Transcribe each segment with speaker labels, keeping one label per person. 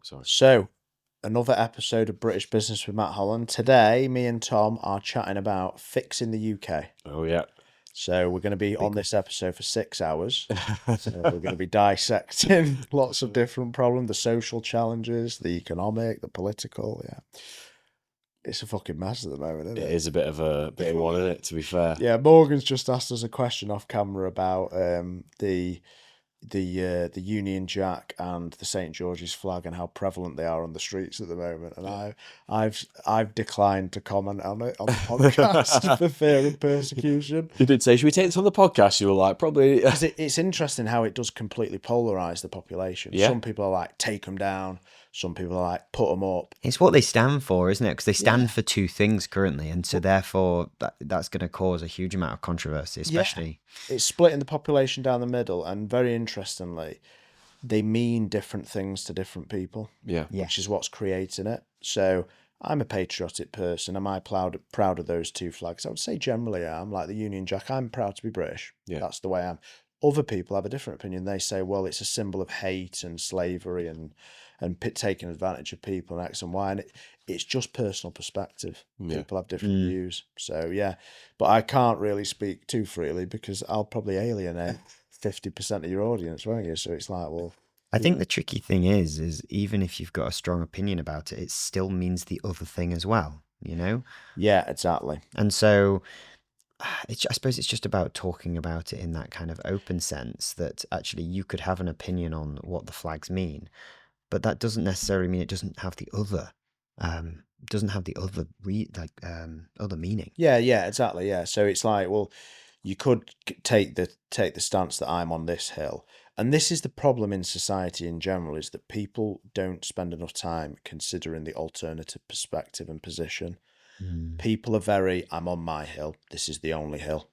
Speaker 1: sorry.
Speaker 2: So, another episode of British Business with Matt Holland. Today, me and Tom are chatting about fixing the UK.
Speaker 1: Oh, yeah.
Speaker 2: So, we're going to be on this episode for 6 hours. So, we're going to be dissecting lots of different problems, the social challenges, the economic, the political. Yeah. It's a fucking mess at the moment, isn't it?
Speaker 1: It is a bit of one, isn't it, to be fair?
Speaker 2: Yeah, Morgan's just asked us a question off camera about the Union Jack and the St. George's flag and how prevalent they are on the streets at the moment. And I've declined to comment on it on the podcast for fear of persecution.
Speaker 1: You did say, should we take this on the podcast? You were like, probably.
Speaker 2: It's interesting how it does completely polarize the population.
Speaker 1: Yeah.
Speaker 2: Some people are like, take them down. Some people are like, put them up.
Speaker 3: It's what they stand for, isn't it? Because they stand for two things currently. And so therefore, that's going to cause a huge amount of controversy, especially.
Speaker 2: Yeah. It's splitting the population down the middle. And very interestingly, they mean different things to different people.
Speaker 1: Yeah.
Speaker 2: Which is what's creating it. So I'm a patriotic person. Am I proud of those two flags? I would say generally I'm like the Union Jack. I'm proud to be British.
Speaker 1: Yeah.
Speaker 2: That's the way I am. Other people have a different opinion. They say, well, it's a symbol of hate and slavery and taking advantage of people and X and Y. And it's just personal perspective.
Speaker 1: Yeah.
Speaker 2: People have different views. So, yeah. But I can't really speak too freely because I'll probably alienate 50% of your audience, won't you? So it's like, well...
Speaker 3: I think the tricky thing is even if you've got a strong opinion about it, it still means the other thing as well, you know?
Speaker 2: Yeah, exactly.
Speaker 3: And so... I suppose it's just about talking about it in that kind of open sense that actually you could have an opinion on what the flags mean, but that doesn't necessarily mean it doesn't have the other, other meaning.
Speaker 2: Yeah, exactly. Yeah. So it's like, well, you could take the stance that I'm on this hill, and this is the problem in society in general, is that people don't spend enough time considering the alternative perspective and position. People are very, I'm on my hill. This is the only hill.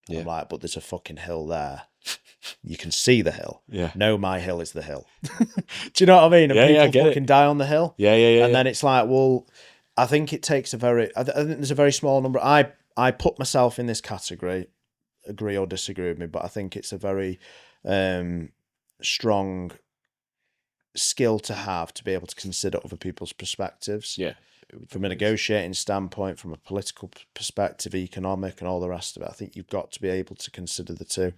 Speaker 2: Yeah. I'm like, but there's a fucking hill there. You can see the hill.
Speaker 1: Yeah.
Speaker 2: No, my hill is the hill. Do you know what I mean? And people fucking die on the hill.
Speaker 1: Yeah.
Speaker 2: And then it's like, well, I think it takes I think there's a very small number. I put myself in this category, agree or disagree with me, but I think it's a very strong skill to have to be able to consider other people's perspectives.
Speaker 1: Yeah.
Speaker 2: From a negotiating standpoint, from a political perspective, economic, and all the rest of it, I think you've got to be able to consider the two,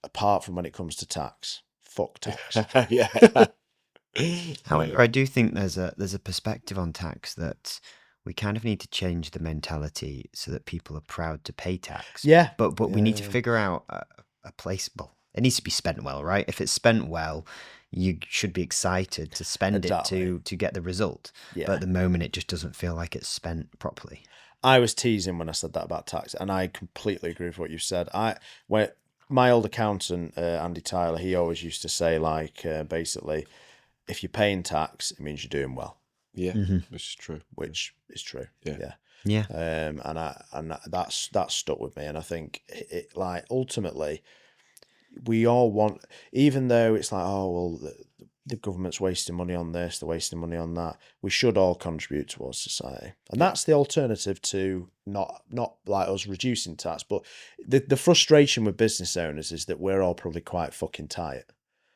Speaker 2: apart from when it comes to tax. Fuck tax.
Speaker 1: Yeah.
Speaker 3: However, I do think there's a perspective on tax that we kind of need to change the mentality so that people are proud to pay tax.
Speaker 2: Yeah.
Speaker 3: But we need to figure out a place. Well, it needs to be spent well, right? If it's spent well, you should be excited to spend it to get the result. Yeah. But at the moment, it just doesn't feel like it's spent properly.
Speaker 2: I was teasing when I said that about tax, and I completely agree with what you said. When my old accountant, Andy Tyler, he always used to say, like, basically, if you're paying tax, it means you're doing well.
Speaker 1: Yeah, which is true.
Speaker 2: Which is true.
Speaker 3: Yeah.
Speaker 2: And that's stuck with me, and I think it like ultimately, we all want, even though it's like, oh, well, the government's wasting money on this, they're wasting money on that, we should all contribute towards society. And that's the alternative to not like us reducing tax. But the frustration with business owners is that we're all probably quite fucking tight.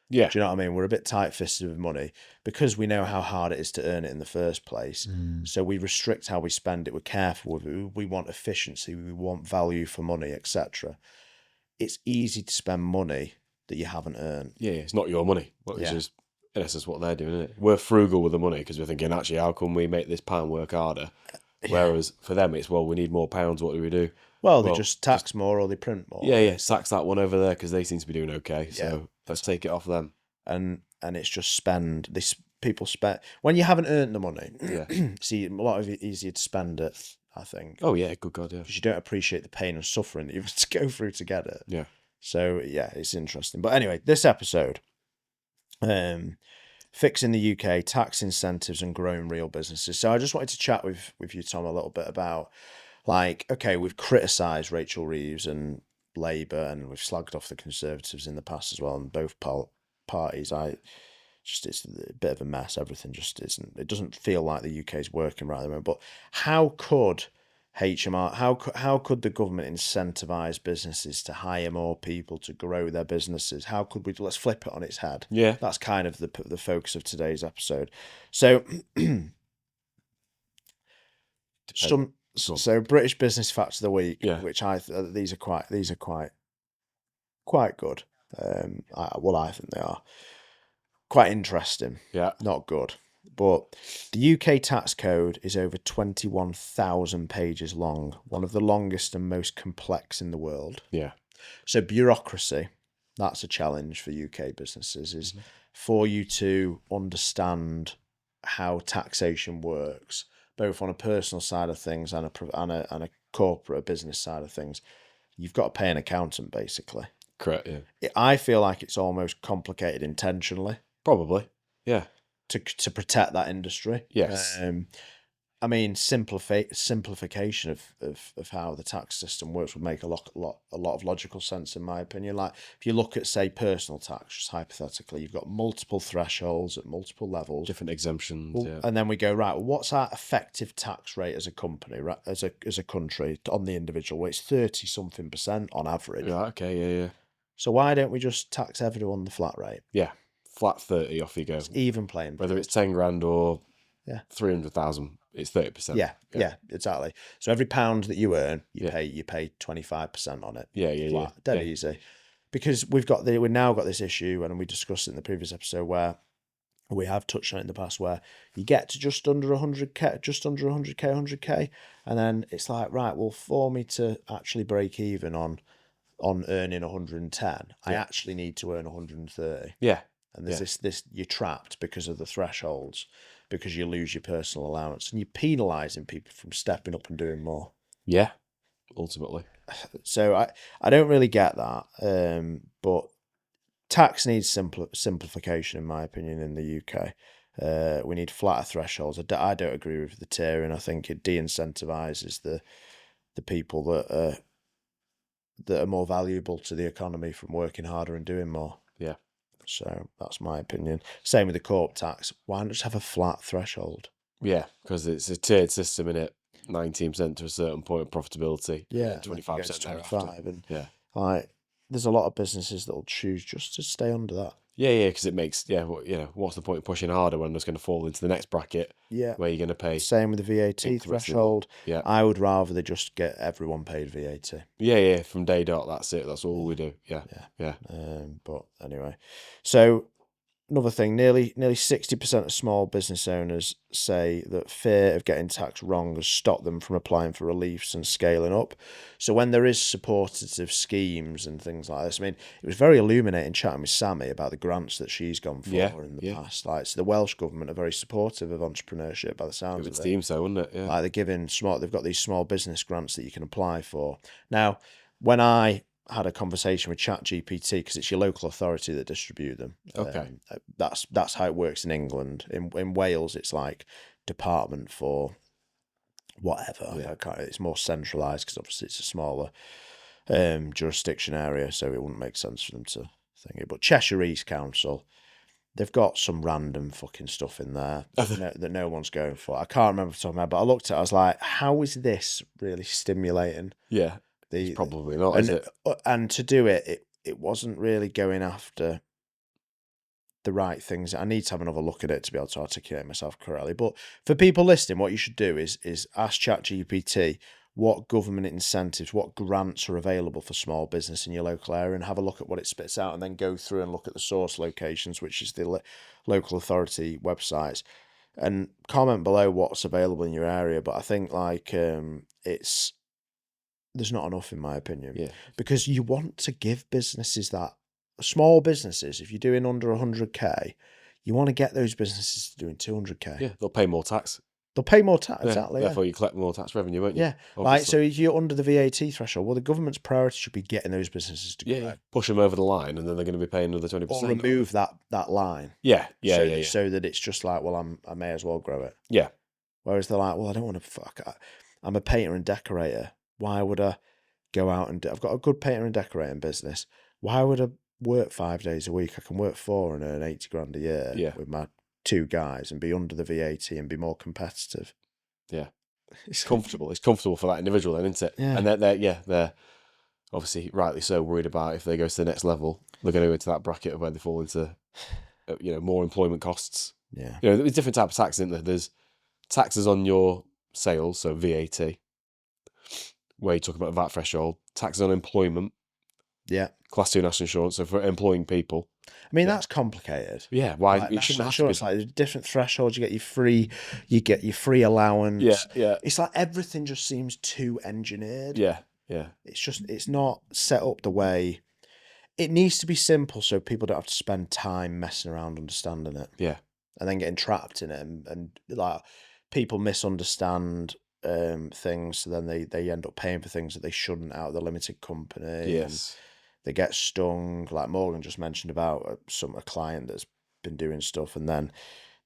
Speaker 1: Yeah.
Speaker 2: Do you know what I mean? We're a bit tight-fisted with money because we know how hard it is to earn it in the first place. So we restrict how we spend it. We're careful with it. We want efficiency. We want value for money, etc. It's easy to spend money that you haven't earned.
Speaker 1: Yeah, it's not your money. Which is, in essence, what they're doing, isn't it? We're frugal with the money because we're thinking, actually, how can we make this pound work harder? Whereas for them, it's, well, we need more pounds. What do we do?
Speaker 2: Well, they just tax more or they print more.
Speaker 1: Yeah, sax that one over there because they seem to be doing okay. So let's take it off them.
Speaker 2: And it's just people spend when you haven't earned the money.
Speaker 1: Yeah.
Speaker 2: See, a lot of it easier to spend it, I think.
Speaker 1: Oh yeah, good God, yeah.
Speaker 2: Because you don't appreciate the pain and suffering that you've to go through to get it.
Speaker 1: Yeah.
Speaker 2: So yeah, it's interesting. But anyway, this episode, fixing the UK, tax incentives and growing real businesses. So I just wanted to chat with you, Tom, a little bit about, like, okay, we've criticised Rachel Reeves and Labour, and we've slagged off the Conservatives in the past as well, and both parties. It's a bit of a mess. Everything just isn't. It doesn't feel like the UK is working right at the moment. But how could HMR. How could the government incentivize businesses to hire more people to grow their businesses? How could we? Let's flip it on its head.
Speaker 1: Yeah,
Speaker 2: that's kind of the focus of today's episode. So, so British business facts of the week, which these are quite good. I think they are quite interesting.
Speaker 1: Yeah,
Speaker 2: not good. But the UK tax code is over 21,000 pages long, one of the longest and most complex in the world.
Speaker 1: Yeah.
Speaker 2: So bureaucracy, that's a challenge for UK businesses, is for you to understand how taxation works, both on a personal side of things and a corporate business side of things. You've got to pay an accountant, basically.
Speaker 1: Correct, yeah.
Speaker 2: I feel like it's almost complicated intentionally.
Speaker 1: Probably, yeah.
Speaker 2: To protect that industry.
Speaker 1: Yes.
Speaker 2: I mean, simplification of how the tax system works would make a lot of logical sense, in my opinion. Like, if you look at, say, personal tax, just hypothetically, you've got multiple thresholds at multiple levels,
Speaker 1: different exemptions,
Speaker 2: and then we go, right, well, what's our effective tax rate as a company, right, as a country on the individual? Well, it's 30-something% on average.
Speaker 1: Yeah, okay, yeah.
Speaker 2: So why don't we just tax everyone the flat rate?
Speaker 1: Yeah, flat 30, off you go.
Speaker 2: It's even playing.
Speaker 1: Whether it's 10 grand or 300,000, it's 30%.
Speaker 2: Yeah, exactly. So every pound that you earn, you pay 25% on it.
Speaker 1: Yeah.
Speaker 2: Dead easy. Because we've now got this issue, and we discussed it in the previous episode, where we have touched on it in the past, where you get to just under 100k, and then it's like, right, well, for me to actually break even on earning 110, I actually need to earn 130.
Speaker 1: Yeah.
Speaker 2: And there's this you're trapped because of the thresholds, because you lose your personal allowance, and you're penalising people from stepping up and doing more.
Speaker 1: Yeah, ultimately.
Speaker 2: So I don't really get that, but tax needs simplification, in my opinion, in the UK. We need flatter thresholds. I don't agree with the tiering. I think it de-incentivises the people that are more valuable to the economy from working harder and doing more.
Speaker 1: Yeah.
Speaker 2: So that's my opinion. Same with the corp tax. Why not just have a flat threshold?
Speaker 1: Yeah, because it's a tiered system in it. 19% to a certain point of profitability.
Speaker 2: Yeah,
Speaker 1: 25%
Speaker 2: 25. And
Speaker 1: like,
Speaker 2: there's a lot of businesses that will choose just to stay under that.
Speaker 1: Yeah, because it makes what's the point of pushing harder when it's going to fall into the next bracket?
Speaker 2: Yeah,
Speaker 1: where you're going to pay.
Speaker 2: Same with the VAT threshold.
Speaker 1: Yeah,
Speaker 2: I would rather they just get everyone paid VAT.
Speaker 1: Yeah, from day dot. That's it. That's all we do. Yeah.
Speaker 2: But anyway, so another thing, nearly 60% of small business owners say that fear of getting taxed wrong has stopped them from applying for reliefs and scaling up. So when there is supportive schemes and things like this, I mean, it was very illuminating chatting with Sammy about the grants that she's gone for in the past. Like, so the Welsh government are very supportive of entrepreneurship by the sounds of it.
Speaker 1: It would seem so, wouldn't it? Yeah.
Speaker 2: Like, they've got these small business grants that you can apply for. Now, when I had a conversation with ChatGPT, because it's your local authority that distribute them.
Speaker 1: Okay.
Speaker 2: That's how it works in England. In Wales, it's like Department for whatever.
Speaker 1: Yeah.
Speaker 2: It's more centralised because obviously it's a smaller jurisdiction area, so it wouldn't make sense for them to think it. But Cheshire East Council, they've got some random fucking stuff in there that no one's going for. I can't remember off the top of my head, but I looked at it, I was like, how is this really stimulating?
Speaker 1: Yeah. It's probably not, is it?
Speaker 2: And to do it wasn't really going after the right things. I need to have another look at it to be able to articulate myself correctly. But for people listening, what you should do is ask ChatGPT what government incentives, what grants are available for small business in your local area, and have a look at what it spits out, and then go through and look at the source locations, which is the local authority websites, and comment below what's available in your area. But I think there's not enough, in my opinion.
Speaker 1: Yeah.
Speaker 2: Because you want to give businesses small businesses, if you're doing under 100k, you want to get those businesses to doing 200k.
Speaker 1: Yeah, they'll pay more tax.
Speaker 2: They'll pay more tax, exactly.
Speaker 1: Therefore, you collect more tax revenue, won't you?
Speaker 2: Yeah. Like, so if you're under the VAT threshold, well, the government's priority should be getting those businesses to
Speaker 1: grow. Push them over the line, and then they're going to be paying another 20%.
Speaker 2: Or remove that line.
Speaker 1: Yeah.
Speaker 2: So that it's just like, well, I may as well grow it.
Speaker 1: Yeah.
Speaker 2: Whereas they're like, well, I don't want to I'm a painter and decorator. Why would I go out and I've got a good painter and decorating business. Why would I work 5 days a week? I can work 4 and earn 80 grand a year with my 2 guys and be under the VAT and be more competitive.
Speaker 1: Yeah. comfortable. It's comfortable for that individual, then, isn't it?
Speaker 2: Yeah.
Speaker 1: And they're obviously rightly so worried about if they go to the next level, they're going to go into that bracket of where they fall into, more employment costs.
Speaker 2: Yeah.
Speaker 1: There's different types of tax, isn't there? There's taxes on your sales, so VAT, where you talk about VAT threshold, taxes on employment,
Speaker 2: Yeah.
Speaker 1: Class 2 national insurance, so for employing people.
Speaker 2: I mean, that's complicated.
Speaker 1: Yeah, why?
Speaker 2: Like,
Speaker 1: It shouldn't have
Speaker 2: sure,
Speaker 1: to
Speaker 2: it's like different thresholds. You get your free allowance.
Speaker 1: Yeah.
Speaker 2: It's like everything just seems too engineered.
Speaker 1: Yeah.
Speaker 2: It's not set up the way it needs to be. Simple, so people don't have to spend time messing around understanding it.
Speaker 1: Yeah.
Speaker 2: And then getting trapped in it, and like people misunderstand things, so then they end up paying for things that they shouldn't out of the limited company.
Speaker 1: Yes.
Speaker 2: They get stung, like Morgan just mentioned about a client that's been doing stuff and then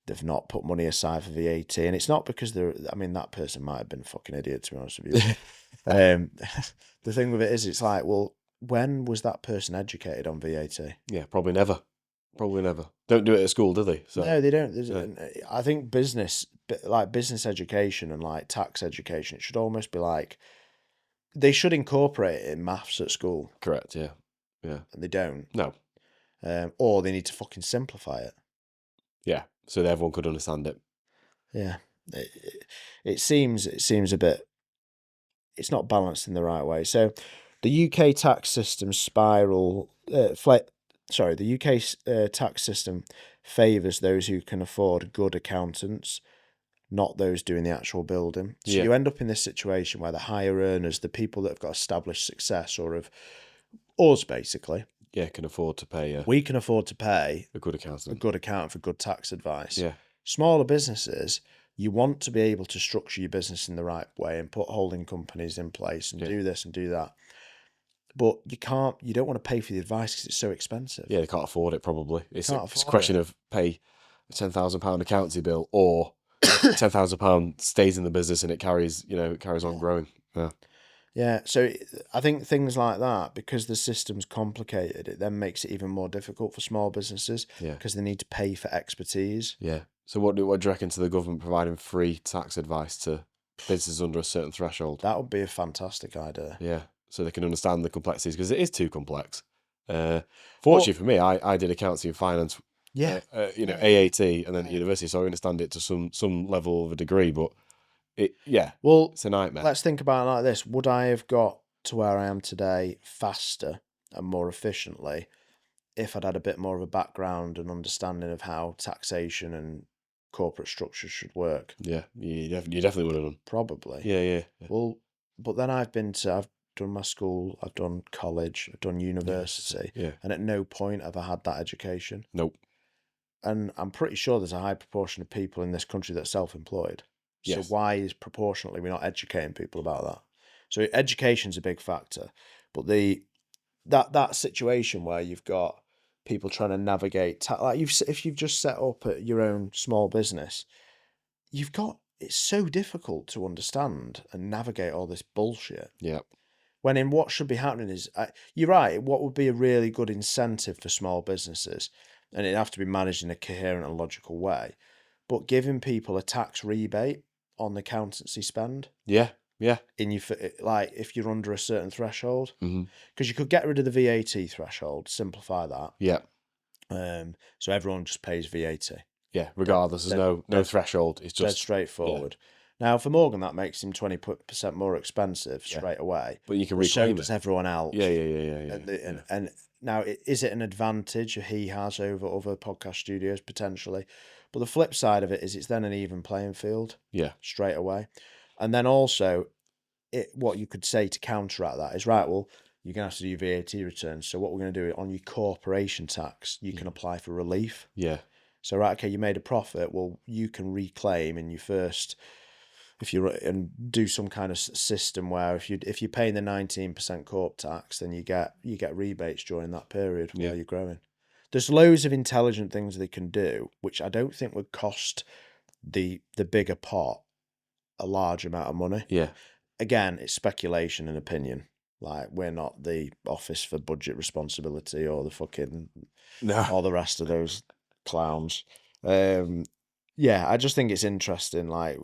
Speaker 2: they've not put money aside for VAT. And it's not because that person might have been a fucking idiot, to be honest with you. The thing with it is, it's like, well, when was that person educated on VAT?
Speaker 1: Yeah, probably never. Don't do it at school, do they? So,
Speaker 2: no, they don't. I think business education and like tax education, it should almost be like, they should incorporate it in maths at school.
Speaker 1: Correct, yeah.
Speaker 2: And they don't.
Speaker 1: No.
Speaker 2: Or they need to fucking simplify it.
Speaker 1: Yeah, so that everyone could understand it.
Speaker 2: Yeah. It seems a bit, it's not balanced in the right way. So the UK tax system the UK tax system favours those who can afford good accountants, not those doing the actual building. So you end up in this situation where the higher earners, the people that have got established success, or of us basically,
Speaker 1: can afford to pay.
Speaker 2: We can afford to pay
Speaker 1: a good accountant.
Speaker 2: A good accountant for good tax advice.
Speaker 1: Yeah.
Speaker 2: Smaller businesses, you want to be able to structure your business in the right way and put holding companies in place and do this and do that. But you don't want to pay for the advice because it's so expensive.
Speaker 1: Yeah, they can't afford it probably. It's a question of pay a £10,000 accountancy bill, or £10,000 stays in the business and it carries on growing. Yeah.
Speaker 2: Yeah, so I think things like that, because the system's complicated, it then makes it even more difficult for small businesses because they need to pay for expertise.
Speaker 1: Yeah. So what do you reckon to the government providing free tax advice to businesses under a certain threshold?
Speaker 2: That would be a fantastic idea.
Speaker 1: Yeah, so they can understand the complexities, because it is too complex. Fortunately for me, I did accounting and finance.
Speaker 2: Yeah.
Speaker 1: AAT and then at university, so I understand it to some level of a degree, but it's a nightmare.
Speaker 2: Let's think about it like this. Would I have got to where I am today faster and more efficiently if I'd had a bit more of a background and understanding of how taxation and corporate structures should work?
Speaker 1: Yeah, you definitely would have done.
Speaker 2: Probably.
Speaker 1: Yeah.
Speaker 2: Well, but then I've done my school, I've done college, I've done university, and at no point have I had that education.
Speaker 1: Nope.
Speaker 2: And I'm pretty sure there's a high proportion of people in this country that are self-employed.
Speaker 1: Yes.
Speaker 2: So why is proportionately we're not educating people about that? So education's a big factor, but that situation where you've got people trying to navigate if you've just set up your own small business, it's so difficult to understand and navigate all this bullshit.
Speaker 1: Yeah.
Speaker 2: When in what should be happening is, you're right, what would be a really good incentive for small businesses, and it'd have to be managed in a coherent and logical way, but giving people a tax rebate on the accountancy spend.
Speaker 1: Yeah.
Speaker 2: In your, like, if you're under a certain threshold,
Speaker 1: because
Speaker 2: you could get rid of the VAT threshold, simplify that.
Speaker 1: Yeah.
Speaker 2: So everyone just pays VAT.
Speaker 1: Yeah, regardless, there's no threshold. It's just
Speaker 2: dead straightforward. Yeah. Now, for Morgan, that makes him 20% more expensive straight away.
Speaker 1: But you can reclaim
Speaker 2: so does everyone else.
Speaker 1: Yeah.
Speaker 2: And now, is it an advantage he has over other podcast studios potentially? But the flip side of it is it's then an even playing field.
Speaker 1: Yeah.
Speaker 2: Straight away. And then also, what you could say to counteract that is, right, well, you're going to have to do VAT returns. So what we're going to do on your corporation tax, you can apply for relief.
Speaker 1: Yeah.
Speaker 2: So, right, okay, you made a profit. Well, you can reclaim in your first, and do some kind of system where if you're paying the 19% corp tax, then you get rebates during that period while you're growing. There's loads of intelligent things they can do, which I don't think would cost the bigger pot a large amount of money.
Speaker 1: Yeah.
Speaker 2: Again, it's speculation and opinion. Like, we're not the Office for Budget Responsibility or the fucking all the rest of those clowns. I just think it's interesting. Like,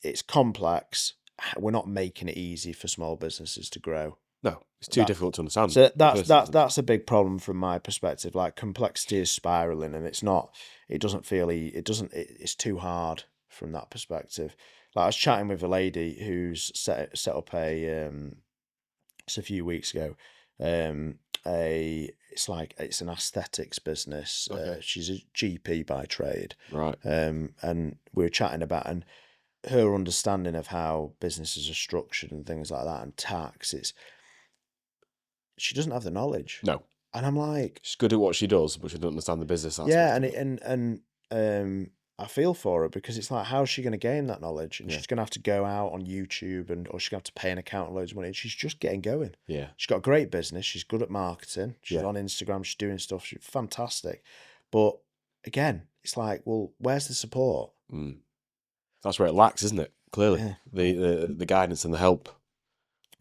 Speaker 2: it's complex. We're not making it easy for small businesses to grow.
Speaker 1: No, it's too difficult to understand.
Speaker 2: So that's a big problem from my perspective. Like, complexity is spiraling, and it's too hard from that perspective. Like, I was chatting with a lady who's set up it's a few weeks ago, it's an aesthetics business.
Speaker 1: Okay.
Speaker 2: She's a GP by trade.
Speaker 1: Right.
Speaker 2: And we were chatting about and her understanding of how businesses are structured and things like that, and tax. She doesn't have the knowledge.
Speaker 1: No.
Speaker 2: And I'm like,
Speaker 1: she's good at what she does, but she doesn't understand the business aspect.
Speaker 2: Yeah, and I feel for her, because it's like, how's she going to gain that knowledge? And she's going to have to go out on YouTube, or she's going to have to pay an accountant loads of money. And she's just getting going.
Speaker 1: Yeah.
Speaker 2: She's got a great business. She's good at marketing. She's on Instagram. She's doing stuff. She's fantastic. But again, it's like, well, where's the support?
Speaker 1: That's where it lacks, isn't it? Clearly, the guidance and the help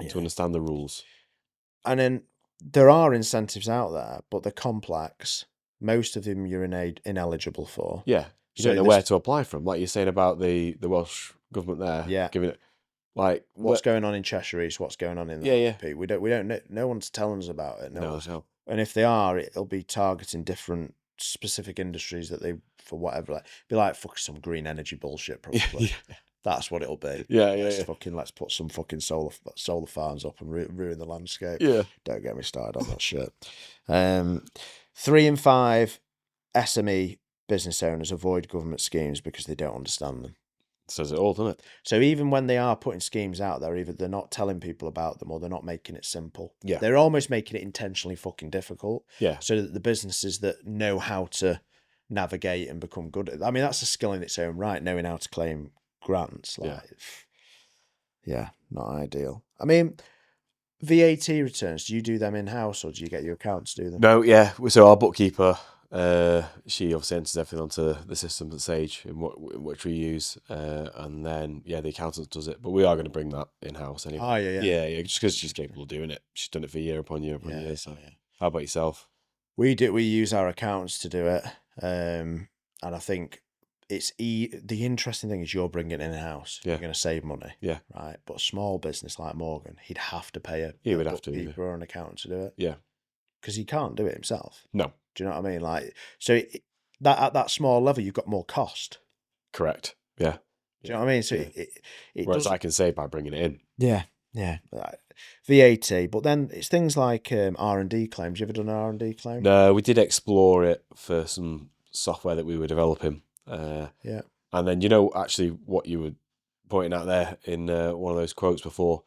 Speaker 1: to understand the rules.
Speaker 2: And then there are incentives out there, but they're complex. Most of them you're ineligible for.
Speaker 1: Yeah. You don't know where to apply from. Like you're saying about the Welsh government there.
Speaker 2: Yeah.
Speaker 1: Giving it, like,
Speaker 2: what's going on in Cheshire East, what's going on in the
Speaker 1: Yeah.
Speaker 2: We don't know, no one's telling us about it.
Speaker 1: No.
Speaker 2: And if they are, it'll be targeting different specific industries that they, for whatever, like, be like fucking some green energy bullshit probably. That's what it'll be. Let's put some fucking solar farms up and ruin the landscape.
Speaker 1: Yeah.
Speaker 2: Don't get me started on that shit. 3 in 5 SME business owners avoid government schemes because they don't understand them.
Speaker 1: Says it all, doesn't it?
Speaker 2: So even when they are putting schemes out there, either they're not telling people about them or they're not making it simple.
Speaker 1: Yeah.
Speaker 2: They're almost making it intentionally fucking difficult.
Speaker 1: Yeah.
Speaker 2: So that the businesses that know how to navigate and become good at, I mean, that's a skill in its own right, knowing how to claim grants. Not ideal. I mean, VAT returns, do you do them in-house or do you get your accountants to do them?
Speaker 1: No, yeah. So our bookkeeper, she obviously enters everything onto the system at Sage, in which we use, and then the accountant does it. But we are going to bring that in-house anyway.
Speaker 2: Oh,
Speaker 1: yeah. Just because she's capable of doing it. She's done it for year upon year. So, how about yourself?
Speaker 2: We use our accountants to do it, and I think it's the interesting thing is you're bringing it in-house. You're going to save money.
Speaker 1: Yeah.
Speaker 2: Right. But a small business like Morgan, he'd have to pay a bookkeeper or an accountant to do it.
Speaker 1: Yeah.
Speaker 2: Because he can't do it himself.
Speaker 1: No.
Speaker 2: Do you know what I mean? Like, so that at that small level, you've got more cost.
Speaker 1: Correct. Yeah.
Speaker 2: Do you know what I mean? So
Speaker 1: whereas I can save by bringing it in.
Speaker 2: Yeah. VAT, but then it's things like R&D claims. You ever done an R&D claim?
Speaker 1: No, we did explore it for some software that we were developing. And then, actually what you were pointing out there in one of those quotes before,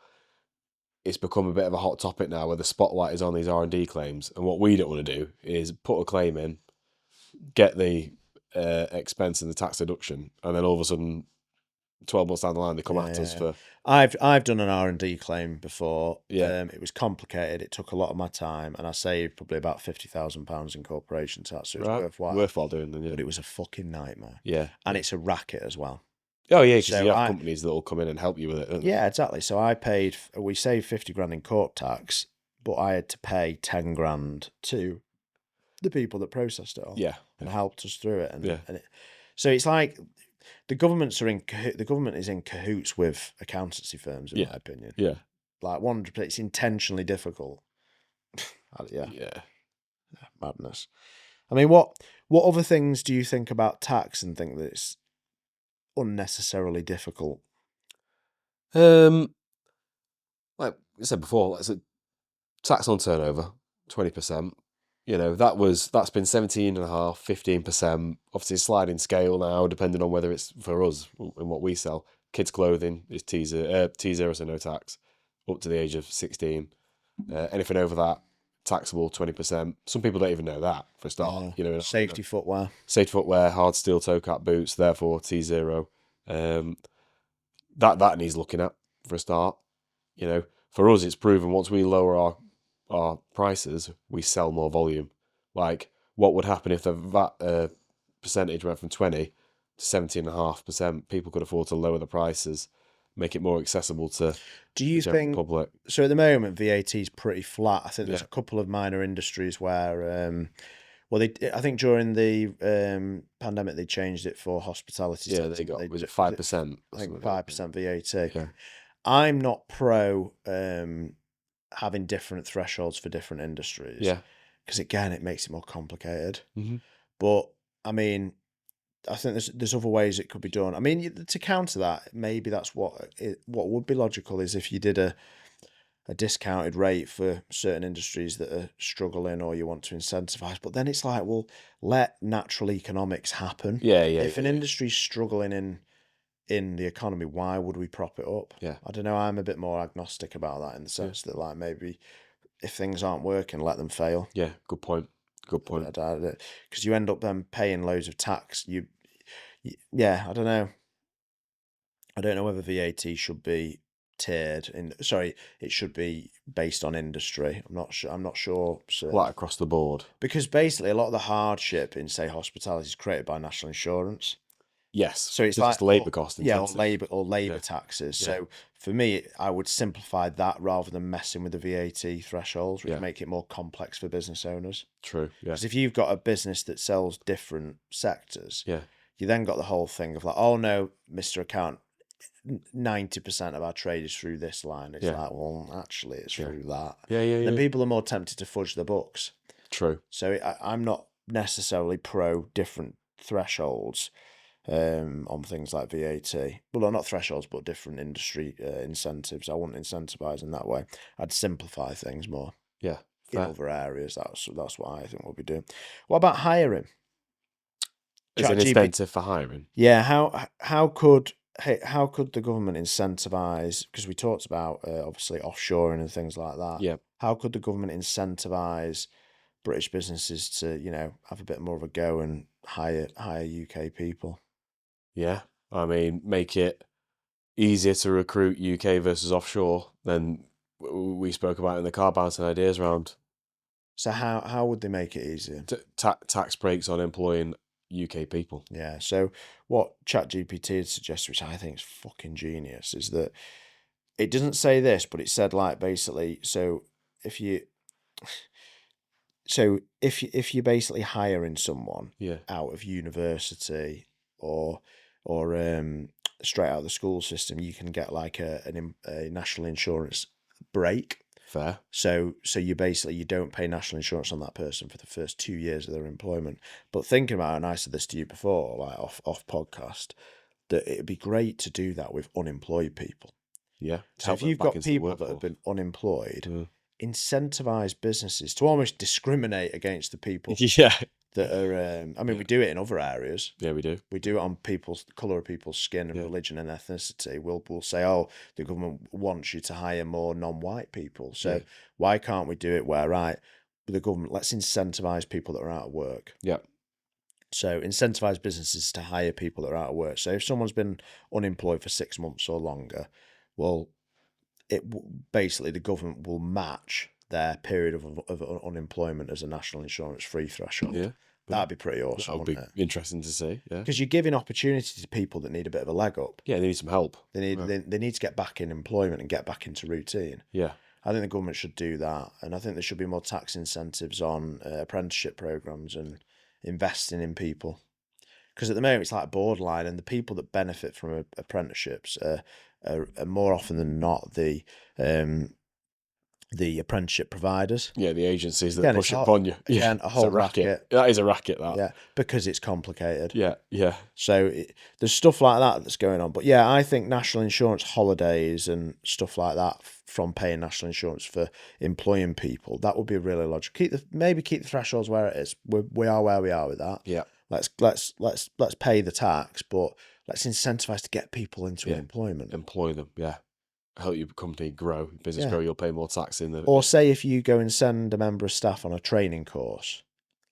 Speaker 1: it's become a bit of a hot topic now where the spotlight is on these R&D claims. And what we don't want to do is put a claim in, get the expense and the tax deduction, and then all of a sudden 12 months down the line they come at us for...
Speaker 2: I've done an R&D claim before.
Speaker 1: Yeah.
Speaker 2: It was complicated. It took a lot of my time, and I saved probably about £50,000 in corporation tax. So it was
Speaker 1: worthwhile doing them,
Speaker 2: but it was a fucking nightmare.
Speaker 1: Yeah.
Speaker 2: And it's a racket as well.
Speaker 1: Oh yeah, because you have companies that will come in and help you with it, don't they?
Speaker 2: Yeah, exactly. So we saved 50 grand in corp tax, but I had to pay 10 grand to the people that processed it all.
Speaker 1: Yeah.
Speaker 2: And helped us through it. So it's like the government is in cahoots with accountancy firms, in my opinion.
Speaker 1: Yeah.
Speaker 2: Like it's intentionally difficult. Yeah. Madness. I mean, what other things do you think about tax and think that it's unnecessarily difficult?
Speaker 1: Like I said before, it's a tax on turnover, 20%. That's been 17.5%, 15%. Obviously, a sliding scale now, depending on whether it's for us and what we sell. Kids' clothing is T0, so no tax, up to the age of 16. Anything over that, taxable 20%. Some people don't even know that for a start.
Speaker 2: Safety footwear,
Speaker 1: hard steel toe cap boots, therefore T0. That needs looking at for a start. For us, it's proven once we lower our prices, we sell more volume. Like, what would happen if the VAT percentage went from 20 to 17.5%? People could afford to lower the prices, make it more accessible to the general public.
Speaker 2: So at the moment, VAT is pretty flat. I think there's a couple of minor industries where Well, I think during the pandemic they changed it for hospitality.
Speaker 1: Yeah, they got was it 5%?
Speaker 2: I think 5% VAT.
Speaker 1: Yeah.
Speaker 2: I'm not pro having different thresholds for different industries.
Speaker 1: Yeah.
Speaker 2: Because again, it makes it more complicated.
Speaker 1: Mm-hmm.
Speaker 2: But I mean, I think there's other ways it could be done. I mean, to counter that, maybe that's what would be logical is if you did a discounted rate for certain industries that are struggling or you want to incentivize. But then it's like, well, let natural economics happen.
Speaker 1: Yeah.
Speaker 2: If an industry's struggling in the economy, why would we prop it up?
Speaker 1: Yeah.
Speaker 2: I don't know. I'm a bit more agnostic about that in the sense that like maybe if things aren't working, let them fail.
Speaker 1: Yeah, good point. Good point.
Speaker 2: Because you end up then paying loads of tax. Yeah, I don't know. I don't know whether VAT should be tiered. It should be based on industry. I'm not sure.
Speaker 1: Right across the board.
Speaker 2: Because basically, a lot of the hardship in say hospitality is created by national insurance.
Speaker 1: Yes.
Speaker 2: So it's
Speaker 1: like labour cost.
Speaker 2: Yeah, or labour taxes.
Speaker 1: Yeah.
Speaker 2: So for me, I would simplify that rather than messing with the VAT thresholds, which make it more complex for business owners.
Speaker 1: True. Yeah.
Speaker 2: Because if you've got a business that sells different sectors,
Speaker 1: yeah,
Speaker 2: you then got the whole thing of like, oh no, Mr. Account, 90% of our trade is through this line. It's like, well, actually, it's through that.
Speaker 1: Yeah.
Speaker 2: Then people are more tempted to fudge the books.
Speaker 1: True.
Speaker 2: So I'm not necessarily pro different thresholds on things like VAT. Well, not thresholds, but different industry incentives. I wouldn't incentivize in that way. I'd simplify things more.
Speaker 1: Yeah.
Speaker 2: In other areas, that's what I think we'll be doing. What about hiring?
Speaker 1: Is an incentive for hiring?
Speaker 2: Yeah. How could the government incentivize? Because we talked about obviously offshoring and things like that.
Speaker 1: Yeah.
Speaker 2: How could the government incentivize British businesses to have a bit more of a go and hire UK people?
Speaker 1: Yeah, I mean, make it easier to recruit UK versus offshore than we spoke about in the car bouncing ideas round.
Speaker 2: So how would they make it easier?
Speaker 1: Tax breaks on employing UK people.
Speaker 2: Yeah. So what ChatGPT had suggested, which I think is fucking genius, is that it doesn't say this, but it said like basically, if you're basically hiring someone out of university or straight out of the school system, you can get like a national insurance break.
Speaker 1: Fair.
Speaker 2: So you don't pay national insurance on that person for the first 2 years of their employment. But thinking about it, and I said this to you before, like off podcast, that it'd be great to do that with unemployed people.
Speaker 1: Yeah.
Speaker 2: So if you've got people that have been unemployed, incentivize businesses to almost discriminate against the people that are I mean we do it in other areas.
Speaker 1: Yeah, we do.
Speaker 2: We do it on colour of people's skin and religion and ethnicity. We'll say, oh, the government wants you to hire more non-white people. So why can't we do it where the government, let's incentivize people that are out of work.
Speaker 1: Yeah.
Speaker 2: So incentivize businesses to hire people that are out of work. So if someone's been unemployed for 6 months or longer, well, basically the government will match their period of unemployment as a national insurance free threshold. Yeah, that'd be pretty awesome.
Speaker 1: That would be interesting to see. Yeah,
Speaker 2: because you're giving opportunity to people that need a bit of a leg up.
Speaker 1: Yeah, they need some help.
Speaker 2: They need to get back in employment and get back into routine.
Speaker 1: Yeah,
Speaker 2: I think the government should do that, and I think there should be more tax incentives on apprenticeship programs and investing in people. Because at the moment it's like borderline, and the people that benefit from apprenticeships are more often than not the apprenticeship providers.
Speaker 1: Yeah, the agencies that push it upon you.
Speaker 2: Again, a whole racket.
Speaker 1: That is a racket, that.
Speaker 2: Yeah, because it's complicated.
Speaker 1: Yeah.
Speaker 2: So there's stuff like that that's going on. But yeah, I think national insurance holidays and stuff like that from paying national insurance for employing people, that would be really logical. Maybe keep the thresholds where it is. We are where we are with that.
Speaker 1: Yeah.
Speaker 2: Let's pay the tax, but let's incentivize to get people into employment.
Speaker 1: Employ them, yeah. Help your company grow, business grow, you'll pay more tax in the...
Speaker 2: Or say if you go and send a member of staff on a training course,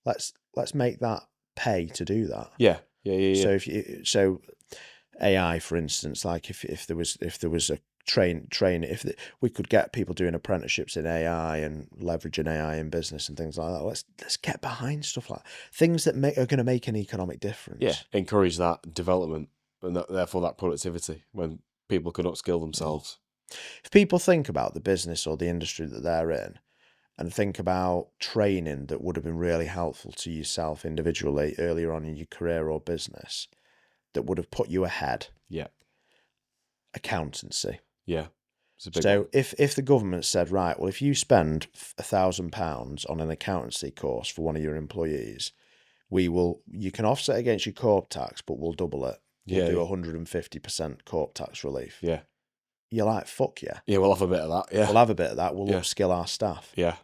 Speaker 2: let's make that pay to do that.
Speaker 1: Yeah.
Speaker 2: So AI, for instance, like if there was a we could get people doing apprenticeships in AI and leveraging AI in business and things like that. Let's get behind stuff like that. Things that are going to make an economic difference.
Speaker 1: Yeah, encourage that development and therefore that productivity when people can upskill themselves.
Speaker 2: If people think about the business or the industry that they're in, and think about training that would have been really helpful to yourself individually earlier on in your career or business that would have put you ahead.
Speaker 1: Yeah.
Speaker 2: Accountancy.
Speaker 1: Yeah. It's a big
Speaker 2: So
Speaker 1: one.
Speaker 2: if the government said, right, well, if you spend £1,000 on an accountancy course for one of your employees, you can offset against your corp tax, but we'll double it. We'll do 150% corp tax relief.
Speaker 1: Yeah.
Speaker 2: You're like, fuck yeah.
Speaker 1: Yeah, we'll have a bit of that. Yeah.
Speaker 2: We'll have a bit of that. We'll upskill our staff.
Speaker 1: Yeah.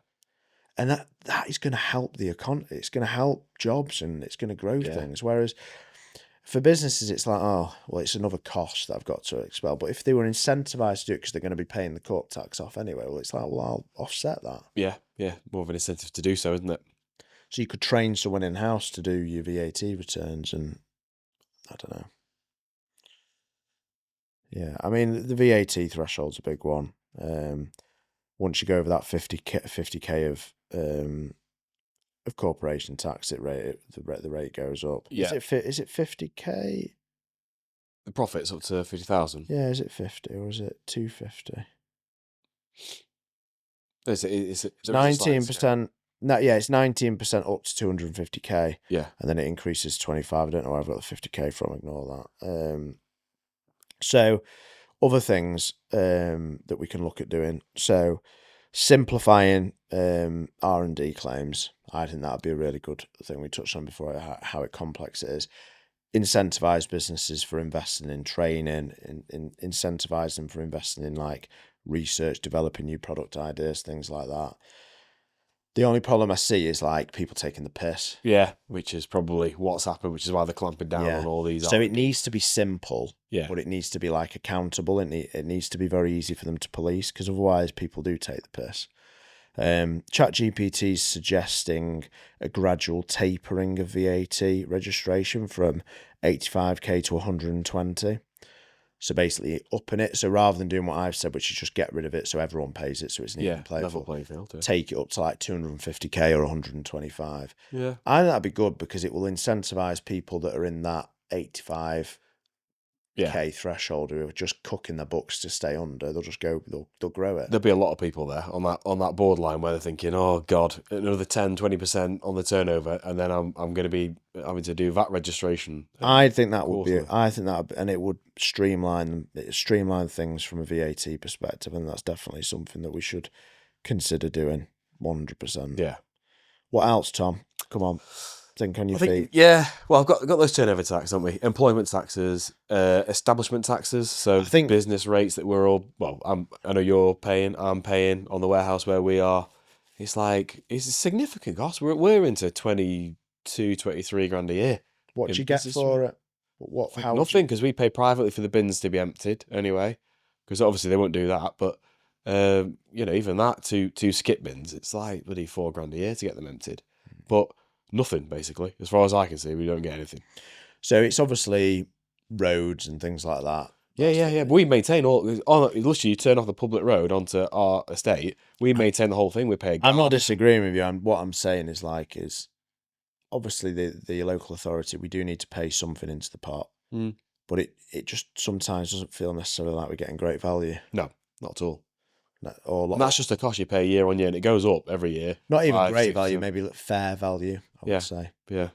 Speaker 2: And that is going to help the economy. It's going to help jobs and it's going to grow things. Whereas for businesses, it's like, oh, well, it's another cost that I've got to expel. But if they were incentivized to do it because they're going to be paying the corp tax off anyway, well, it's like, well, I'll offset that.
Speaker 1: Yeah. Yeah. More of an incentive to do so, isn't it?
Speaker 2: So you could train someone in-house to do your VAT returns and I don't know. Yeah, I mean, the VAT threshold's a big one. Once you go over that 50k of corporation tax, the rate goes up.
Speaker 1: Yeah.
Speaker 2: Is it 50k?
Speaker 1: The profit's up to 50,000.
Speaker 2: Yeah, is it 50 or is it 250?
Speaker 1: It's
Speaker 2: 19%. No, yeah, it's 19% up to 250k.
Speaker 1: Yeah,
Speaker 2: and then it increases 25. I don't know where I've got the 50k from. Ignore that. So other things that we can look at doing. So simplifying R&D claims. I think that'd be a really good thing. We touched on before how complex it is. Incentivize businesses for investing in training, incentivize them for investing in like research, developing new product ideas, things like that. The only problem I see is like people taking the piss.
Speaker 1: Yeah, which is probably what's happened, which is why they're clamping down on all these.
Speaker 2: So it needs to be simple,
Speaker 1: but
Speaker 2: it needs to be like accountable. It needs to be very easy for them to police because otherwise people do take the piss. ChatGPT is suggesting a gradual tapering of VAT registration from 85k to 120. So basically upping it. So rather than doing what I've said, which is just get rid of it so everyone pays it so it's an even
Speaker 1: level playing field.
Speaker 2: Take it up to like 250k or 125.
Speaker 1: Yeah.
Speaker 2: I think that'd be good because it will incentivize people that are in that 85k threshold who are just cooking their books to stay under. They'll just go, they'll grow it.
Speaker 1: There'll be a lot of people there on that borderline where they're thinking, oh God, another 10-20% on the turnover, and then I'm going to be having to do VAT registration.
Speaker 2: I think that would be, and it would streamline things from a VAT perspective, and that's definitely something that we should consider doing 100%.
Speaker 1: Yeah.
Speaker 2: What else, Tom? Come on. Think on your feet.
Speaker 1: Yeah, well, I've got those turnover tax, haven't we? Employment taxes, establishment taxes. So I think business rates that we're all, I know you're paying, I'm paying on the warehouse where we are. It's like, it's a significant cost. We're into 22, 23 grand a year.
Speaker 2: What do you get for it?
Speaker 1: Nothing, because we pay privately for the bins to be emptied anyway. Because obviously they won't do that, but even that, two skip bins, it's like bloody $4 grand a year to get them emptied. But nothing, basically. As far as I can see, we don't get anything.
Speaker 2: So it's obviously roads and things like that.
Speaker 1: Yeah. But we maintain literally, you turn off the public road onto our estate, we maintain the whole thing. We pay.
Speaker 2: I'm not disagreeing with you. What I'm saying is obviously the local authority, we do need to pay something into the pot. But it just sometimes doesn't feel necessarily like we're getting great value.
Speaker 1: No, not at all.
Speaker 2: And
Speaker 1: that's just a cost you pay year on year, and it goes up every year.
Speaker 2: Not even great value, maybe fair value, I would say.
Speaker 1: Yeah.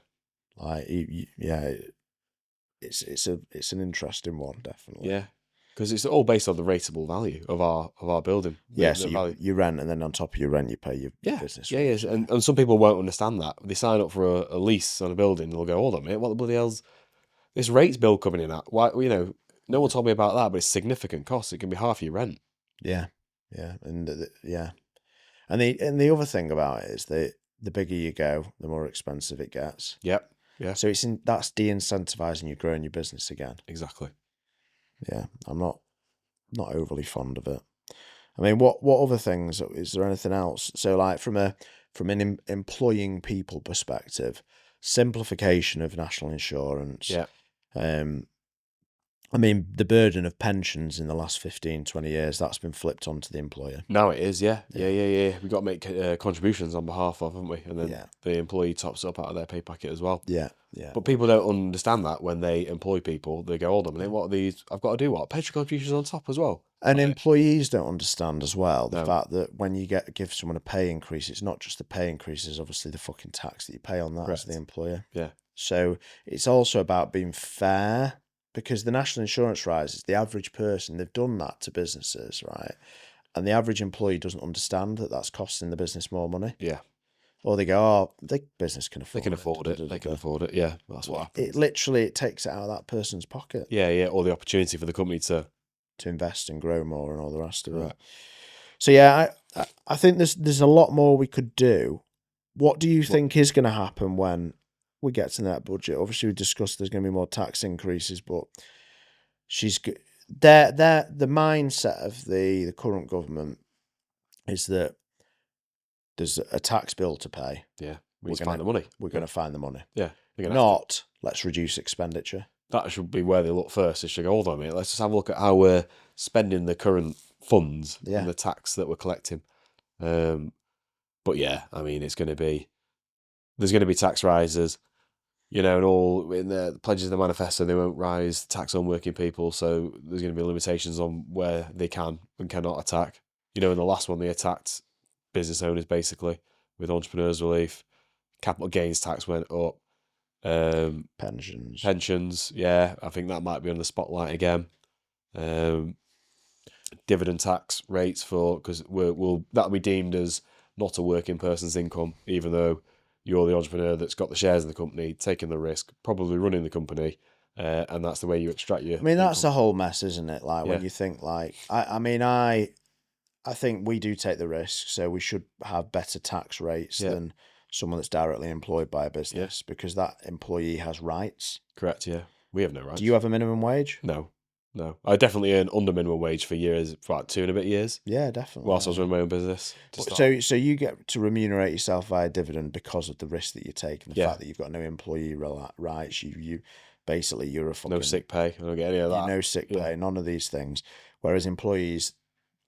Speaker 2: It's an interesting one, definitely.
Speaker 1: Yeah, because it's all based on the rateable value of our building.
Speaker 2: Yeah, so you rent, and then on top of your rent, you pay your business.
Speaker 1: Yeah, yes, and some people won't understand that. They sign up for a lease on a building, and they'll go, "Hold on a minute, what the bloody hell's this rates bill coming in at? Why, no one told me about that, but it's significant cost. It can be half your rent."
Speaker 2: Yeah, and and the other thing about it is that the bigger you go, the more expensive it gets.
Speaker 1: Yep. Yeah.
Speaker 2: So that's de-incentivizing you growing your business again.
Speaker 1: Exactly.
Speaker 2: Yeah, I'm not overly fond of it. I mean, what other things? Is there anything else? So, like from an employing people perspective, simplification of national insurance.
Speaker 1: Yeah.
Speaker 2: I mean, the burden of pensions in the last 15, 20 years, that's been flipped onto the employer.
Speaker 1: Now it is, yeah. We've got to make contributions on behalf of, haven't we? And then the employee tops up out of their pay packet as well.
Speaker 2: Yeah.
Speaker 1: But people don't understand that when they employ people. They go, hold on a minute, what are these? I've got to do what? Pension contributions on top as well.
Speaker 2: And employees don't understand as well the fact that when you give someone a pay increase, it's not just the pay increase, it's obviously the fucking tax that you pay on that as the employer.
Speaker 1: Yeah.
Speaker 2: So it's also about being fair, because the national insurance rises, the average person, they've done that to businesses, right? And the average employee doesn't understand that that's costing the business more money.
Speaker 1: Yeah.
Speaker 2: Or they go, oh, the business can afford it.
Speaker 1: They can afford it. They can afford it. Yeah. That's what happens.
Speaker 2: It takes it out of that person's pocket.
Speaker 1: Yeah. Or the opportunity for the company to
Speaker 2: invest and grow more and all the rest of it. So yeah, I think there's a lot more we could do. What do you think is going to happen when we get to that budget? Obviously, we discussed there's going to be more tax increases, but the mindset of the current government is that there's a tax bill to pay.
Speaker 1: Yeah, we're going to find the money.
Speaker 2: We're going to find the money.
Speaker 1: Yeah,
Speaker 2: not let's reduce expenditure.
Speaker 1: That should be where they look first. They should go, hold on a minute, let's just have a look at how we're spending the current funds and the tax that we're collecting. But yeah, I mean, there's going to be tax rises, and all in the pledges of the manifesto, they won't rise tax on working people. So there's going to be limitations on where they can and cannot attack. In the last one, they attacked business owners basically with entrepreneurs relief. Capital gains tax went up. Pensions. Yeah, I think that might be on the spotlight again. Dividend tax rates because that'll be deemed as not a working person's income, even though you're the entrepreneur that's got the shares in the company, taking the risk, probably running the company, and that's the way you extract your.
Speaker 2: I mean, that's a whole mess, isn't it? Like when you think I think we do take the risk, so we should have better tax rates than someone that's directly employed by a business because that employee has rights.
Speaker 1: Correct. Yeah, we have no rights.
Speaker 2: Do you have a minimum wage?
Speaker 1: No. I definitely earned under minimum wage for years, for about 2 and a bit years.
Speaker 2: Yeah, definitely.
Speaker 1: Whilst I was running my own business.
Speaker 2: So you get to remunerate yourself via dividend because of the risk that you take and the fact that you've got no employee rights. You basically you're a fucking
Speaker 1: no sick pay. I don't get any of that.
Speaker 2: No sick pay. None of these things. Whereas employees,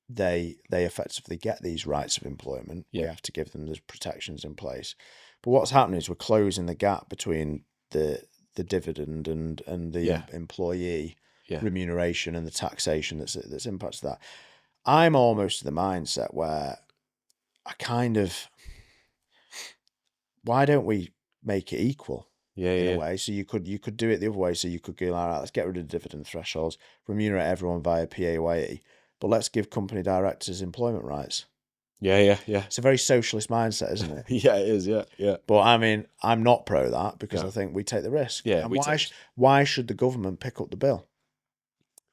Speaker 2: they effectively get these rights of employment. You have to give them those protections in place. But what's happening is we're closing the gap between the dividend and the employee remuneration and the taxation that's impacted that. I'm almost in the mindset where why don't we make it equal? In a way, so you could do it the other way. So you could go, all right, let's get rid of the dividend thresholds, remunerate everyone via PAYE, but let's give company directors employment rights.
Speaker 1: Yeah.
Speaker 2: It's a very socialist mindset, isn't it?
Speaker 1: Yeah, it is. Yeah.
Speaker 2: But I mean, I'm not pro that because I think we take the risk.
Speaker 1: Yeah.
Speaker 2: And why should the government pick up the bill?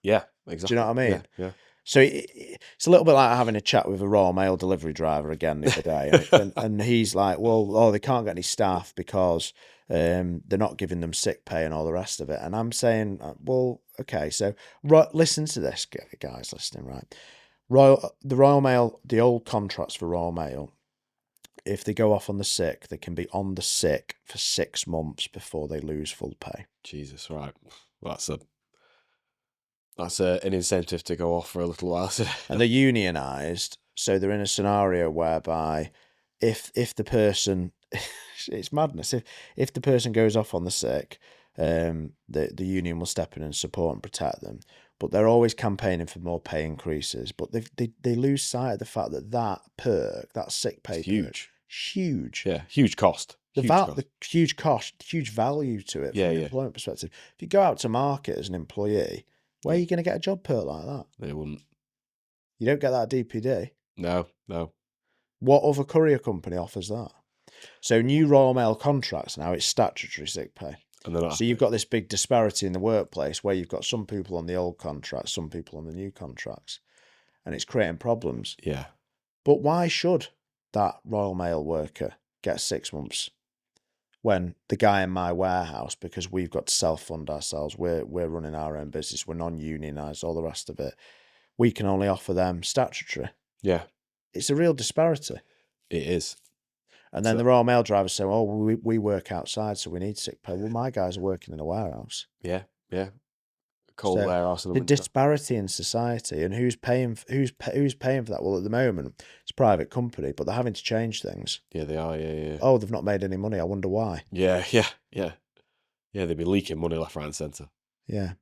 Speaker 1: Yeah, exactly.
Speaker 2: Do you know what I mean?
Speaker 1: Yeah.
Speaker 2: So it's a little bit like having a chat with a Royal Mail delivery driver again the other day, and he's like, "Well, they can't get any staff because they're not giving them sick pay and all the rest of it." And I'm saying, "Well, okay, so listen to this, guys, listening, right? The Royal Mail, the old contracts for Royal Mail, if they go off on the sick, they can be on the sick for 6 months before they lose full pay."
Speaker 1: Jesus, right? Well, that's an incentive to go off for a little while.
Speaker 2: And they're unionised, so they're in a scenario whereby if the person, it's madness. If the person goes off on the sick, the union will step in and support and protect them. But they're always campaigning for more pay increases. But they lose sight of the fact that perk, that sick pay,
Speaker 1: it's huge,
Speaker 2: huge,
Speaker 1: yeah, huge cost.
Speaker 2: The huge cost, huge value to it from an employment perspective. If you go out to market as an employee, where are you going to get a job perk like that?
Speaker 1: They wouldn't.
Speaker 2: You don't get that at DPD.
Speaker 1: No.
Speaker 2: What other courier company offers that? So new Royal Mail contracts now, it's statutory sick pay. So you've got this big disparity in the workplace where you've got some people on the old contracts, some people on the new contracts, and it's creating problems.
Speaker 1: Yeah.
Speaker 2: But why should that Royal Mail worker get 6 months when the guy in my warehouse, because we've got to self-fund ourselves, we're running our own business, we're non-unionised, all the rest of it, we can only offer them statutory?
Speaker 1: Yeah.
Speaker 2: It's a real disparity.
Speaker 1: It is.
Speaker 2: And then the Royal Mail drivers say, "Oh, we work outside, so we need sick pay." Well, my guys are working in a warehouse.
Speaker 1: Yeah. cold warehouse in the
Speaker 2: the
Speaker 1: winter.
Speaker 2: disparity in society, and who's paying for that? Well, at the moment, it's a private company, but they're having to change things.
Speaker 1: Yeah, they are. Yeah.
Speaker 2: Oh, they've not made any money. I wonder why.
Speaker 1: Yeah. They'd be leaking money left, right, and centre.
Speaker 2: Yeah,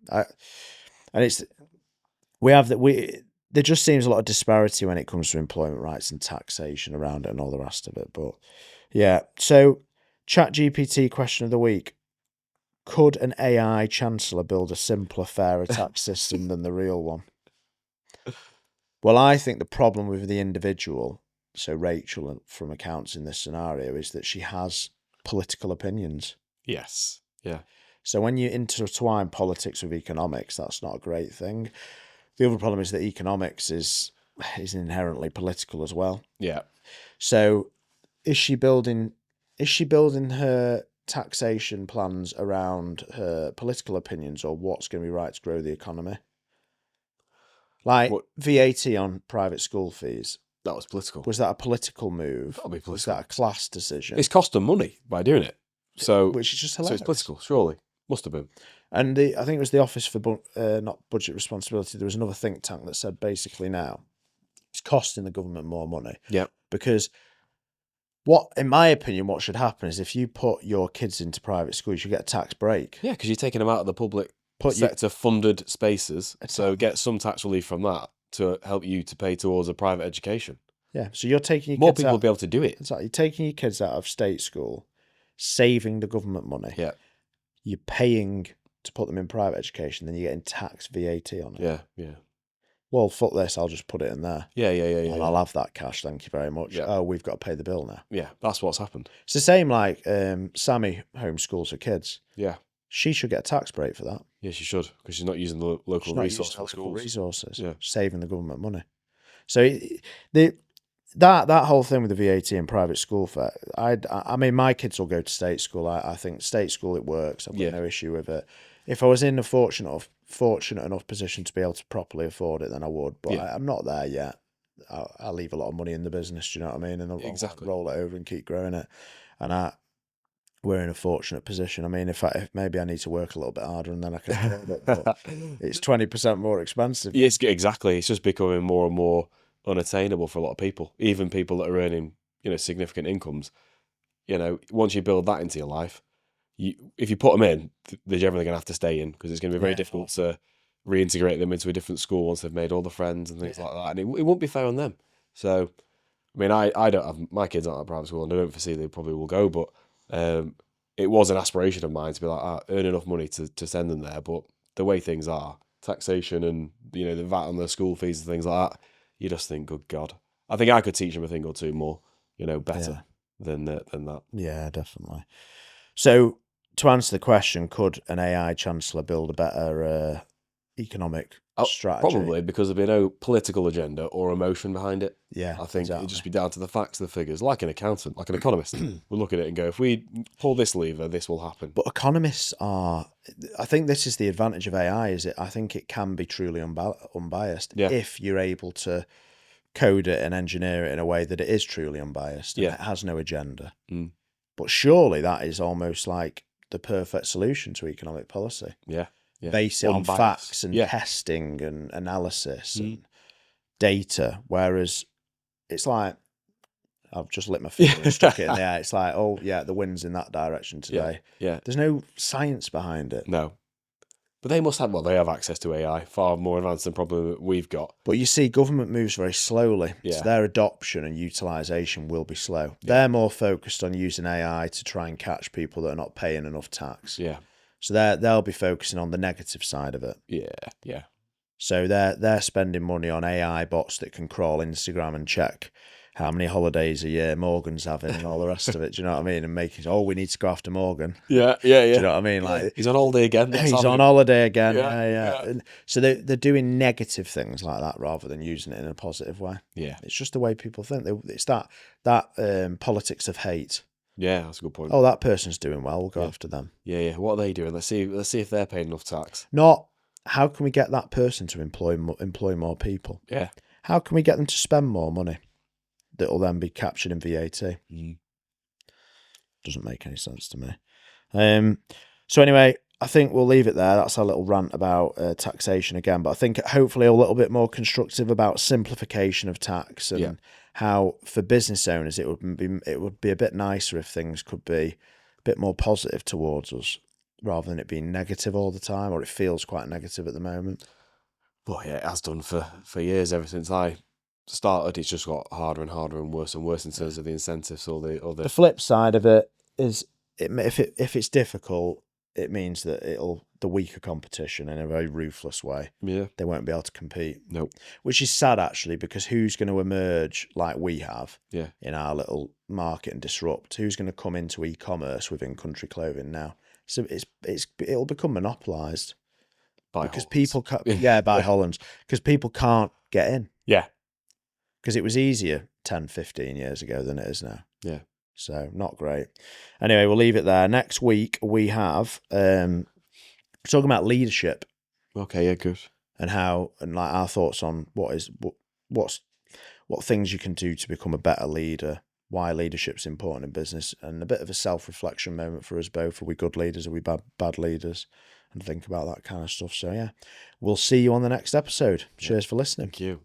Speaker 2: there just seems a lot of disparity when it comes to employment rights and taxation around it and all the rest of it. But yeah, so ChatGPT question of the week: could an AI Chancellor build a simpler, fairer tax system than the real one? Well, I think the problem with the individual, so Rachel from accounts in this scenario, is that she has political opinions.
Speaker 1: Yes. Yeah.
Speaker 2: So when you intertwine politics with economics, that's not a great thing. The other problem is that economics is inherently political as well.
Speaker 1: Yeah.
Speaker 2: So is she building her taxation plans around her political opinions, or what's going to be right to grow the economy? Like VAT on private school fees.
Speaker 1: That was political.
Speaker 2: Was that a political move?
Speaker 1: That'll be political.
Speaker 2: Was that a class decision?
Speaker 1: It's cost them money by doing it. So,
Speaker 2: which is just hilarious.
Speaker 1: So it's political, surely. Must have been.
Speaker 2: And I think it was the Office for not Budget Responsibility. There was another think tank that said basically now it's costing the government more money.
Speaker 1: Yeah.
Speaker 2: Because in my opinion, what should happen is if you put your kids into private school, you should get a tax break.
Speaker 1: Yeah, because you're taking them out of the public sector funded spaces. So get some tax relief from that to help you to pay towards a private education.
Speaker 2: Yeah. So you're taking your
Speaker 1: more
Speaker 2: kids
Speaker 1: people
Speaker 2: out,
Speaker 1: will be able to do it.
Speaker 2: Exactly. You're taking your kids out of state school, saving the government money.
Speaker 1: Yeah.
Speaker 2: You're paying to put them in private education, then you're getting tax VAT on it.
Speaker 1: Yeah.
Speaker 2: Well, fuck this, I'll just put it in there.
Speaker 1: Yeah.
Speaker 2: And I'll have that cash, thank you very much.
Speaker 1: Yeah.
Speaker 2: Oh, we've got to pay the bill now.
Speaker 1: Yeah, that's what's happened.
Speaker 2: It's the same like Sammy homeschools her kids.
Speaker 1: Yeah.
Speaker 2: She should get a tax break for that.
Speaker 1: Yeah, she should, because she's not using the local
Speaker 2: resources.
Speaker 1: Yeah.
Speaker 2: Saving the government money. So that whole thing with the VAT and private school fare, I mean, my kids will go to state school. I think state school, it works. I've got no issue with it. If I was in a fortunate enough position to be able to properly afford it, then I would. But I'm not there yet. I'll leave a lot of money in the business. Do you know what I mean? And I'll roll it over and keep growing it. And we're in a fortunate position. I mean, if maybe I need to work a little bit harder and then I can afford it. But it's 20% more expensive.
Speaker 1: Yes, exactly. It's just becoming more and more unattainable for a lot of people, even people that are earning, significant incomes. Once you build that into your life, if you put them in, they're generally going to have to stay in, because it's going to be very difficult to reintegrate them into a different school once they've made all the friends and things like that. And it won't be fair on them. So, I mean, I don't have, my kids aren't at private school, and I don't foresee they probably will go, but it was an aspiration of mine to be like, earn enough money to send them there. But the way things are, taxation and, the VAT on their school fees and things like that, you just think, good God. I think I could teach them a thing or two more, better than that.
Speaker 2: Yeah, definitely. So, to answer the question, could an AI Chancellor build a better economic strategy?
Speaker 1: Probably, because there'd be no political agenda or emotion behind it.
Speaker 2: Yeah,
Speaker 1: I think it'd just be down to the facts, the figures, like an accountant, like an economist. We'll look at it and go, if we pull this lever, this will happen.
Speaker 2: But economists I think this is the advantage of AI, I think it can be truly unbiased if you're able to code it and engineer it in a way that it is truly unbiased and it has no agenda. But surely that is almost like the perfect solution to economic policy.
Speaker 1: Yeah.
Speaker 2: Base it on facts and testing and analysis and data. Whereas it's like, I've just lit my finger and stuck it in the air. It's like, oh yeah, the wind's in that direction today.
Speaker 1: Yeah.
Speaker 2: There's no science behind it.
Speaker 1: No. But they must have, they have access to AI, far more advanced than probably we've got.
Speaker 2: But you see, government moves very slowly.
Speaker 1: Yeah.
Speaker 2: So their adoption and utilisation will be slow. Yeah. They're more focused on using AI to try and catch people that are not paying enough tax.
Speaker 1: Yeah.
Speaker 2: So they'll be focusing on the negative side of it.
Speaker 1: Yeah.
Speaker 2: So they're spending money on AI bots that can crawl Instagram and check how many holidays a year Morgan's having and all the rest of it. Do you know what I mean? And making, we need to go after Morgan.
Speaker 1: Yeah.
Speaker 2: Do you know what I mean? Like,
Speaker 1: he's on holiday again.
Speaker 2: He's on holiday again. Yeah. And so they're doing negative things like that rather than using it in a positive way.
Speaker 1: Yeah.
Speaker 2: It's just the way people think. It's that politics of hate.
Speaker 1: Yeah, that's a good point.
Speaker 2: Oh, that person's doing well. We'll go after them.
Speaker 1: Yeah. What are they doing? Let's see if they're paying enough tax.
Speaker 2: Not how can we get that person to employ more people?
Speaker 1: Yeah.
Speaker 2: How can we get them to spend more money that will then be captured in VAT? Doesn't make any sense to me. So anyway, I think we'll leave it there. That's our little rant about taxation again. But I think hopefully a little bit more constructive about simplification of tax and how for business owners it would be a bit nicer if things could be a bit more positive towards us rather than it being negative all the time, or it feels quite negative at the moment.
Speaker 1: Well, yeah, it has done for years. Ever since I started, it's just got harder and harder and worse in terms of the incentives or the
Speaker 2: flip side of it is if it's difficult, it means that the weaker competition in a very ruthless way.
Speaker 1: Yeah,
Speaker 2: they won't be able to compete.
Speaker 1: Nope.
Speaker 2: Which is sad actually, because who's going to emerge like we have in our little market and disrupt? Who's going to come into e-commerce within country clothing now? So it'll become monopolised because people by Hollands, because people can't get in.
Speaker 1: Yeah,
Speaker 2: because it was easier 10, 15 years ago than it is now.
Speaker 1: Yeah.
Speaker 2: So not great. Anyway, we'll leave it there. Next week we have talking about leadership.
Speaker 1: Okay, yeah, good.
Speaker 2: And how and like our thoughts on what things you can do to become a better leader, why leadership's important in business, and a bit of a self-reflection moment for us both. Are we good leaders? Are we bad leaders? And think about that kind of stuff. So yeah, we'll see you on the next episode. Cheers for listening.
Speaker 1: Thank you.